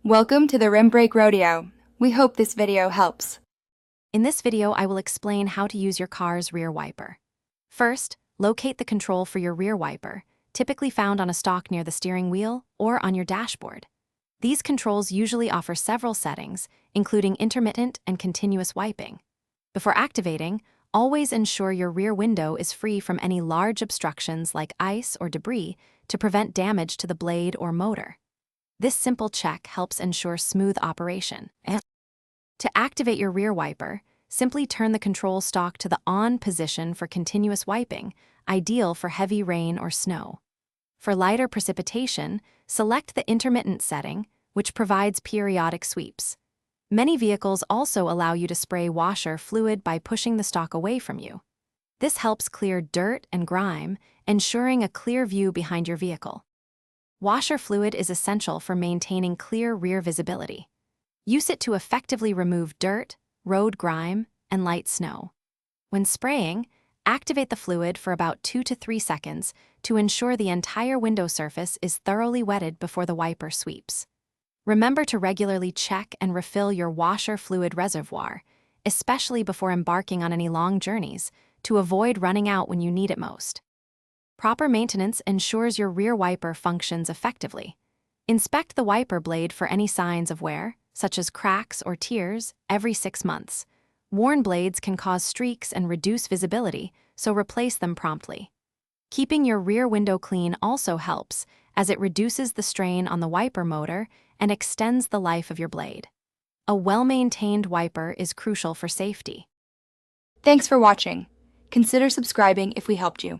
Welcome to the Rim Brake Rodeo. We hope this video helps. In this video, I will explain how to use your car's rear wiper. First, locate the control for your rear wiper, typically found on a stalk near the steering wheel or on your dashboard. These controls usually offer several settings, including intermittent and continuous wiping. Before activating, always ensure your rear window is free from any large obstructions like ice or debris to prevent damage to the blade or motor. This simple check helps ensure smooth operation. To activate your rear wiper, simply turn the control stalk to the on position for continuous wiping, ideal for heavy rain or snow. For lighter precipitation, select the intermittent setting, which provides periodic sweeps. Many vehicles also allow you to spray washer fluid by pushing the stalk away from you. This helps clear dirt and grime, ensuring a clear view behind your vehicle. Washer fluid is essential for maintaining clear rear visibility. Use it to effectively remove dirt, road grime, and light snow. When spraying, activate the fluid for about 2 to 3 seconds to ensure the entire window surface is thoroughly wetted before the wiper sweeps. Remember to regularly check and refill your washer fluid reservoir, especially before embarking on any long journeys, to avoid running out when you need it most. Proper maintenance ensures your rear wiper functions effectively. Inspect the wiper blade for any signs of wear, such as cracks or tears, every 6 months. Worn blades can cause streaks and reduce visibility, so replace them promptly. Keeping your rear window clean also helps, as it reduces the strain on the wiper motor and extends the life of your blade. A well-maintained wiper is crucial for safety. Thanks for watching. Consider subscribing if we helped you.